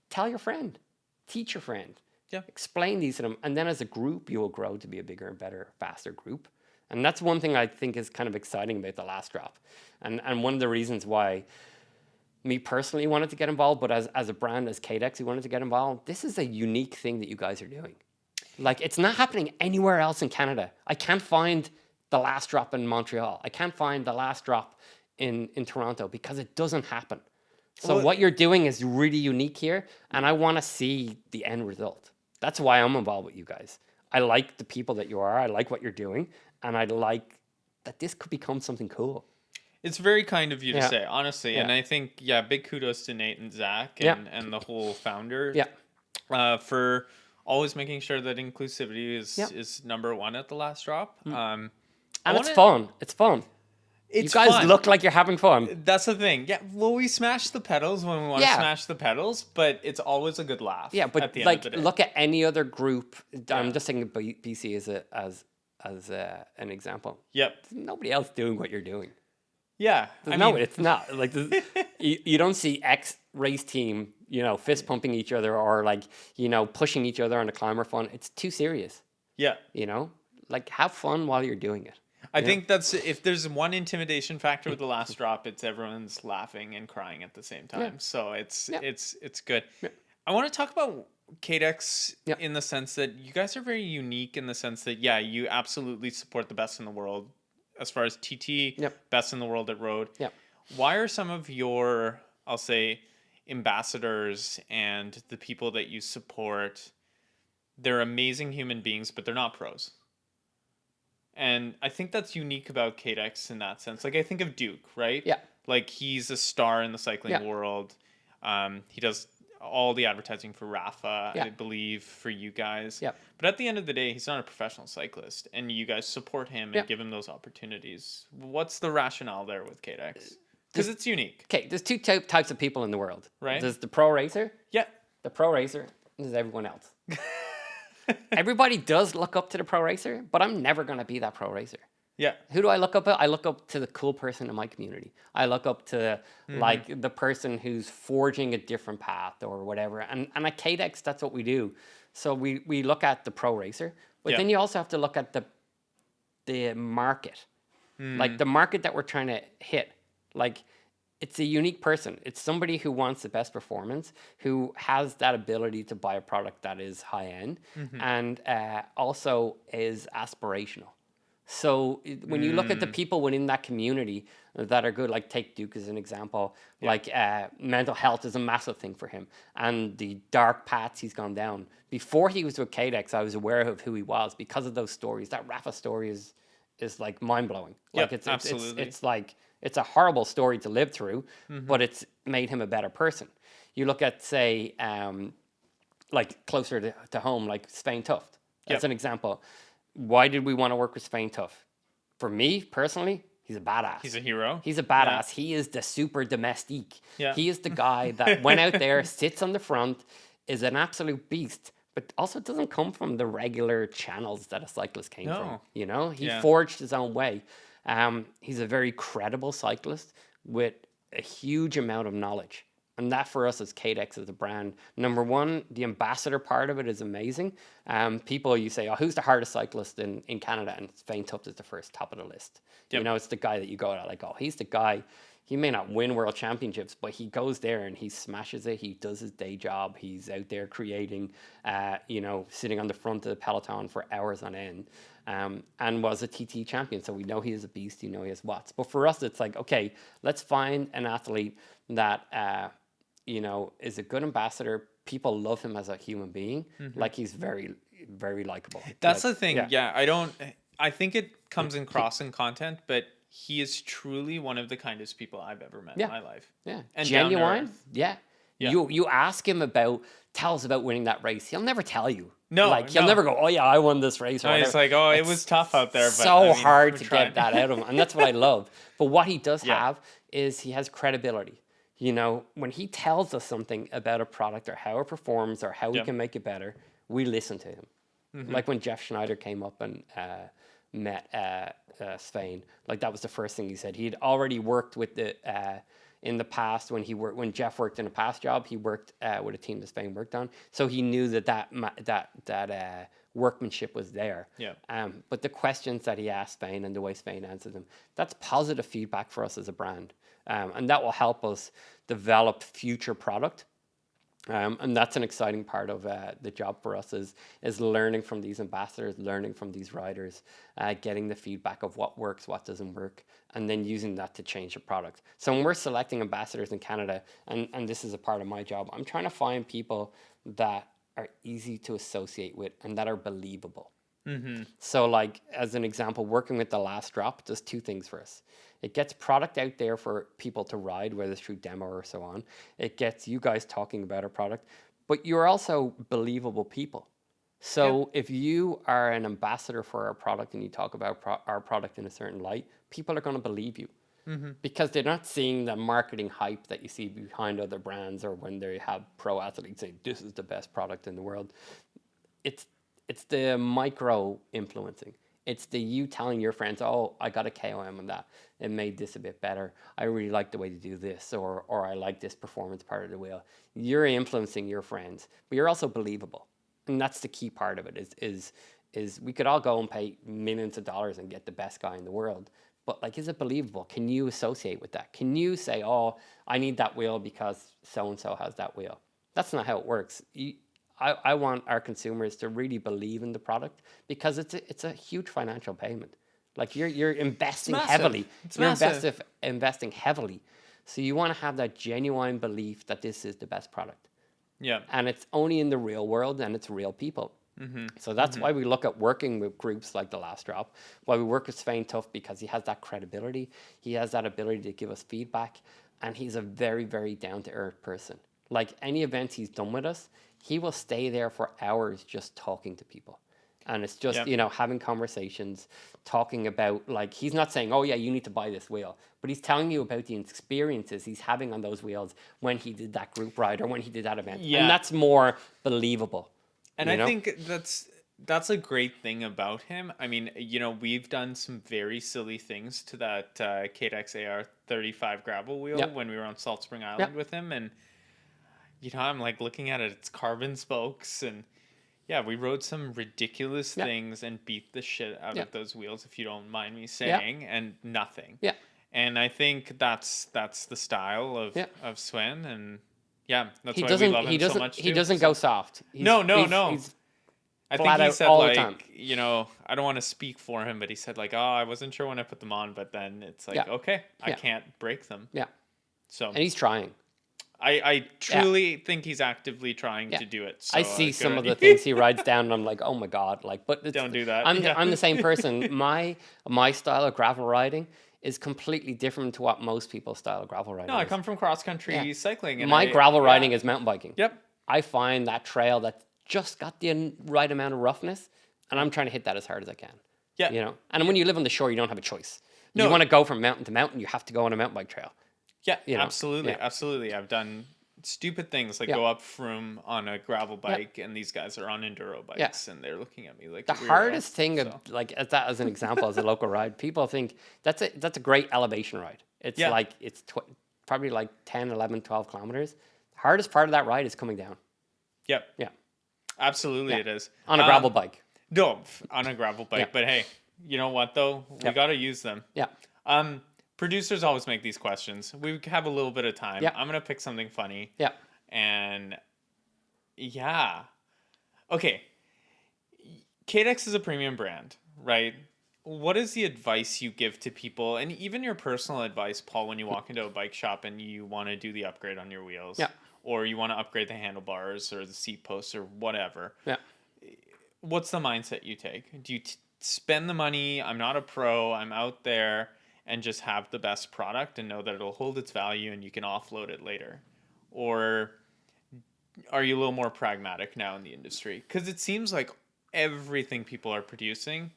tell your friend, teach your friend, explain these to them. And then as a group, you will grow to be a bigger and better, faster group. And that's one thing I think is kind of exciting about the last drop. And one of the reasons why me personally wanted to get involved, but as a brand, as CADEX, we wanted to get involved. This is a unique thing that you guys are doing. It's not happening anywhere else in Canada. I can't find the last drop in Montreal. I can't find the last drop in Toronto because it doesn't happen. So what you're doing is really unique here, and I want to see the end result. That's why I'm involved with you guys. I like the people that you are. I like what you're doing, and I like that this could become something cool. It's very kind of you to say, honestly. And I think, big kudos to Nate and Zach and the whole founder for always making sure that inclusivity is number one at the last drop. And it's fun. It's fun. You guys look like you're having fun. That's the thing. Yeah, well, we smash the pedals when we want to smash the pedals, but it's always a good laugh. Yeah, but at the end of the day. Look at any other group. I'm just thinking BC as an example. Yep. There's nobody else doing what you're doing. Yeah. It's not. You don't see X race team, fist pumping each other or pushing each other on the climber fun. It's too serious. Yeah. Have fun while you're doing it. I think that's, if there's one intimidation factor with the last drop, it's everyone's laughing and crying at the same time. Yeah. So it's good. Yeah. I want to talk about CADEX in the sense that you guys are very unique in the sense that, you absolutely support the best in the world as far as TT, best in the world at road. Yeah. Why are some of your, I'll say, ambassadors and the people that you support, they're amazing human beings, but they're not pros? And I think that's unique about CADEX in that sense. I think of Duke, right? Yeah. He's a star in the cycling world. He does all the advertising for Rafa, I believe, for you guys. Yeah. But at the end of the day, he's not a professional cyclist, and you guys support him and give him those opportunities. What's the rationale there with CADEX? Because it's unique. Okay, there's two types of people in the world. Right. There's the pro racer. Yeah. The pro racer, and there's everyone else. Everybody does look up to the pro racer, but I'm never going to be that pro racer. Yeah. Who do I look up to? I look up to the cool person in my community. I look up to the person who's forging a different path or whatever. And at CADEX, that's what we do. So we look at the pro racer, but then you also have to look at the market. The market that we're trying to hit. It's a unique person. It's somebody who wants the best performance, who has that ability to buy a product that is high end and also is aspirational. So when you look at the people within that community that are good, like take Duke as an example, like mental health is a massive thing for him, and the dark paths he's gone down. Before he was with CADEX, I was aware of who he was because of those stories. That Rafa story is like mind blowing. Like absolutely. it's like it's a horrible story to live through, but it's made him a better person. You look at say like closer to home, like Spain Tuft. That's an example. Why did we want to work with Spain Tuft? For me personally, he's a badass. He's a hero. He's a badass. He is the super domestique. Yeah. He is the guy that went out there, sits on the front, is an absolute beast, but also doesn't come from the regular channels that a cyclist came from. You know, he forged his own way. He's a very credible cyclist with a huge amount of knowledge. And that for us as CADEX as a brand, number one, the ambassador part of it is amazing. People, you say, oh, who's the hardest cyclist in Canada? And Spain Tuft is the first top of the list. You know, it's the guy that you go at like, oh, he's the guy. He may not win world championships, but he goes there and he smashes it. He does his day job. He's out there creating, you know, sitting on the front of the peloton for hours on end, and was a TT champion. So we know he is a beast. You know, he has watts. But for us, it's like, okay, let's find an athlete that, you know, is a good ambassador. People love him as a human being. Like he's very, very likable. That's like, the thing. Yeah. I think it comes across in content, but he is truly one of the kindest people I've ever met in my life. Yeah. And genuine. Yeah. You ask him tell us about winning that race. He'll never tell you. No. Like he'll never go, oh yeah, I won this race. No, it's like, oh, it was tough out there. But so hard to get that out of him. And that's what I love. But what he does have is he has credibility. You know, when he tells us something about a product or how it performs or how we can make it better, we listen to him. Like when Jeff Schneider came up and met Svein, like that was the first thing he said. He had already worked with in the past when Jeff worked in a past job, he worked with a team that Svein worked on. So he knew that workmanship was there. Yeah. But the questions that he asked Svein and the way Svein answered them, that's positive feedback for us as a brand. And that will help us develop future product. And that's an exciting part of the job for us is learning from these ambassadors, learning from these riders, getting the feedback of what works, what doesn't work, and then using that to change the product. So when we're selecting ambassadors in Canada, and this is a part of my job, I'm trying to find people that are easy to associate with and that are believable. So like, as an example, working with The Last Drop does two things for us. It gets product out there for people to ride, whether it's through demo or so on. It gets you guys talking about our product, but you're also believable people. So if you are an ambassador for our product and you talk about our product in a certain light, people are going to believe you because they're not seeing the marketing hype that you see behind other brands or when they have pro athletes say, this is the best product in the world. It's the micro influencing. It's the you telling your friends, oh, I got a KOM on that. It made this a bit better. I really like the way to do this, or I like this performance part of the wheel. You're influencing your friends, but you're also believable. And that's the key part of it is we could all go and pay millions of dollars and get the best guy in the world. But like, is it believable? Can you associate with that? Can you say, oh, I need that wheel because so-and-so has that wheel? That's not how it works. I want our consumers to really believe in the product because it's a huge financial payment. Like you're investing heavily. Investing heavily. So you want to have that genuine belief that this is the best product. Yeah. And it's only in the real world and it's real people. So that's why we look at working with groups like The Last Drop, why we work with Svein Tuft, because he has that credibility. He has that ability to give us feedback, and he's a very, very down-to-earth person. Like any events he's done with us, he will stay there for hours just talking to people. And it's just, you know, having conversations, talking about, like, he's not saying, oh, yeah, you need to buy this wheel. But he's telling you about the experiences he's having on those wheels when he did that group ride or when he did that event. Yeah. And that's more believable. And I think that's a great thing about him. I mean, you know, we've done some very silly things to that Cadex AR35 gravel wheel when we were on Salt Spring Island with him. And, you know, I'm like looking at it, it's carbon spokes. And yeah, we rode some ridiculous things and beat the shit out of those wheels, if you don't mind me saying, and nothing. Yeah. And I think that's the style of Sven. And yeah, that's why we love him so much too. He doesn't go soft. No. I think flat he out said all the time. like, you know, I don't want to speak for him, but he said like, oh, I wasn't sure when I put them on, but then it's like, Yeah. okay, I Yeah. can't break them. Yeah. So And he's trying. I truly think he's actively trying to do it. So, I see good some on of you. the things he writes down, and I'm like, oh my god, like, but Don't do that. I'm the same person. My style of gravel riding is completely different to what most people's style of gravel riding No, I is. come from cross country cycling. And My gravel yeah. riding is mountain biking. Yep. I find that trail that just got the right amount of roughness, and I'm trying to hit that as hard as I can. Yeah. You know, and when you live on the shore, you don't have a choice. No. You want to go from mountain to mountain, you have to go on a mountain bike trail. Yeah, You know, absolutely. yeah. Absolutely. I've done stupid things like Yeah. go up from on a gravel bike and these guys are on enduro bikes and they're looking at me like The a weirdo, hardest thing, so. like as that as an example, as a local ride, people think that's a great elevation ride. It's like it's probably like 10, 11, 12 kilometers. The hardest part of that ride is coming down. Yep. Yeah. Absolutely Yeah. it is. On a gravel bike. No, on a gravel bike. Yeah. But hey, you know what though? We Yep. got to use them. Yeah. Producers always make these questions. We have a little bit of time. Yep. I'm going to pick something funny. Yeah. And yeah. Okay. Cadex is a premium brand, right? What is the advice you give to people, and even your personal advice, Paul, when you walk into a bike shop and you want to do the upgrade on your wheels? Yeah. Or you want to upgrade the handlebars or the seat posts or whatever. Yeah. What's the mindset you take? Do you spend the money? I'm not a pro. I'm out there and just have the best product and know that it'll hold its value and you can offload it later? Or are you a little more pragmatic now in the industry? Because it seems like everything people are producing,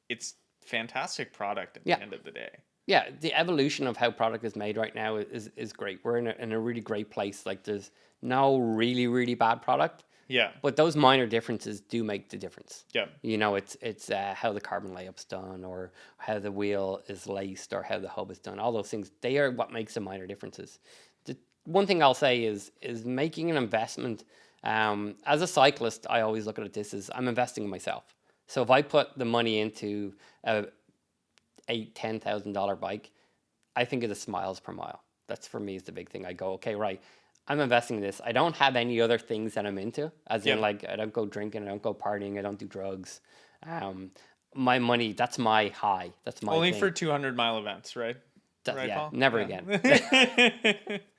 it's fantastic product at the end of the day. Yeah, the evolution of how product is made right now is great. We're in a really great place. Like there's no really, really bad product. Yeah. But those minor differences do make the difference. Yeah. You know, it's how the carbon layout's done, or how the wheel is laced, or how the hub is done. All those things, they are what makes the minor differences. The one thing I'll say is making an investment. As a cyclist, I always look at this as I'm investing in myself. So if I put the money into a $8,000-$10,000 bike, I think of the miles per mile. That's for me is the big thing. I go, okay, right. I'm investing in this. I don't have any other things that I'm into, as in like I don't go drinking, I don't go partying, I don't do drugs. My money, that's my high. That's my only thing. for 200-mile events, right? Right, yeah, Paul? never again.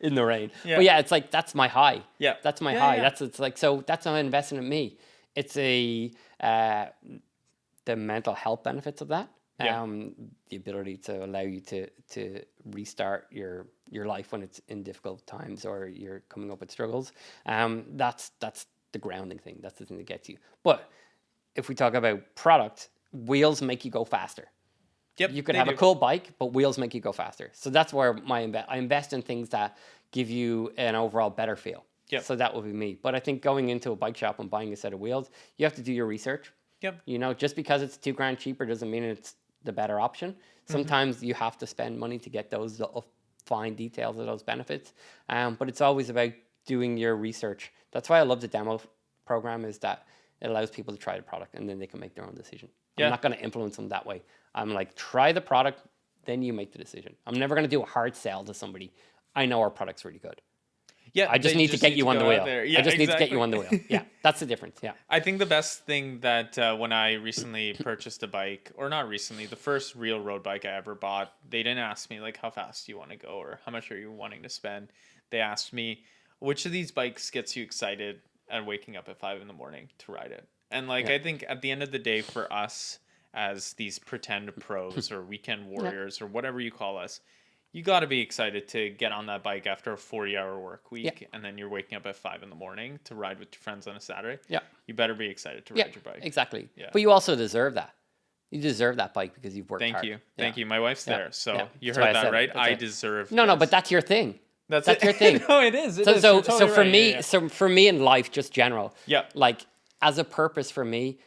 In the rain. Yeah. But yeah, it's like that's my high. Yeah. That's my Yeah, high. yeah. It's like so that's not investing in me. It's the mental health benefits of that. Yeah. The ability to allow you to restart your life when it's in difficult times or you're coming up with struggles. That's the grounding thing. That's the thing that gets you. But if we talk about product, wheels make you go faster. Yep. You could they have do. a cool bike, but wheels make you go faster. So that's where I invest in things that give you an overall better feel. Yep. So that would be me. But I think going into a bike shop and buying a set of wheels, you have to do your research. Yep. You know, just because it's $2,000 cheaper doesn't mean it's the better option. Sometimes you have to spend money to get those little fine details of those benefits. But it's always about doing your research. That's why I love the demo program, is that it allows people to try the product and then they can make their own decision. Yeah. I'm not going to influence them that way. I'm like, try the product, then you make the decision. I'm never going to do a hard sell to somebody. I know our product's really good. Yeah, I just they need to get you on the go out wheel. there. Yeah, I just need to get you exactly. on the wheel. Yeah, that's the difference. Yeah. I think the best thing that when I recently purchased a bike, or not recently, the first real road bike I ever bought, they didn't ask me like how fast do you want to go or how much are you wanting to spend. They asked me which of these bikes gets you excited at waking up at 5 a.m. to ride it. And like Yeah. I think at the end of the day, for us as these pretend pros or weekend warriors or whatever you call us, you got to be excited to get on that bike after a 40-hour work week, and then you're waking up at 5 a.m. to ride with your friends on a Saturday. Yeah. You better be excited to Yeah, ride your bike. exactly. Yeah. But you also deserve that. You deserve that bike because you've worked Thank hard. you. Yeah. Thank you. My wife's Yeah. there. So Yeah. you That's why heard I that, said it. right? That's I it. deserve No, this. but that's your thing. That's your thing. No, it is. It So is. You're totally for right. me, Yeah. so for me in life, just general. Yeah. Like as a purpose for me,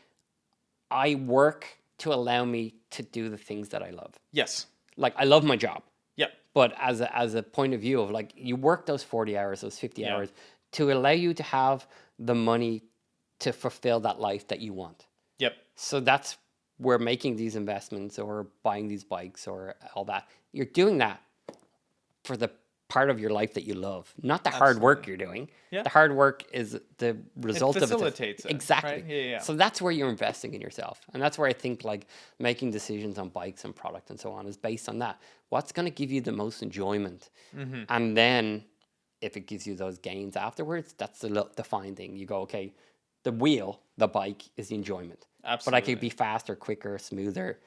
I work to allow me to do the things that I love. Yes. Like I love my job. Yep. But as a point of view of like you work those 40 hours, those 50 Yeah. hours to allow you to have the money to fulfill that life that you want. Yep. So that's where making these investments or buying these bikes or all that. You're doing that for the part of your life that you love, not the hard work you're doing. Yeah. The hard work is the result of it. Facilitates it. Exactly. Right? Yeah. So that's where you're investing in yourself. And that's where I think like making decisions on bikes and product and so on is based on that. What's going to give you the most enjoyment? And then if it gives you those gains afterwards, that's the fine thing. You go, okay, the wheel, the bike is the enjoyment. Absolutely. But I could be faster, quicker, smoother,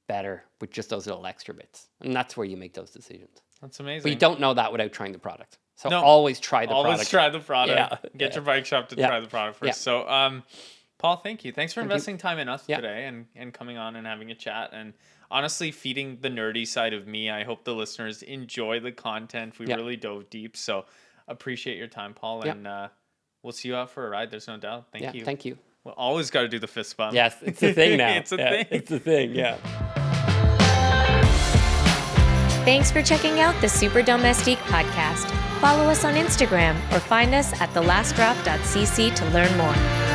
better with just those little extra bits. And that's where you make those decisions. That's amazing. But you don't know that without trying the product. So No, always try the product. Always try the product. Yeah. Get your bike shop to try the product first. Yeah. So, Paul, thank you. Thanks for Thank investing time in us Yeah. today and coming on and having a chat and honestly feeding the nerdy side of me. I hope the listeners enjoy the content. We really dove deep. So appreciate your time, Paul. And we'll see you out for a ride. There's no doubt. Thank you. Thank you. Well, always got to do the fist bump. Yes, it's a thing now. It's a thing. It's a thing, yeah. Thanks for checking out the Super Domestique podcast. Follow us on Instagram or find us at thelastdrop.cc to learn more.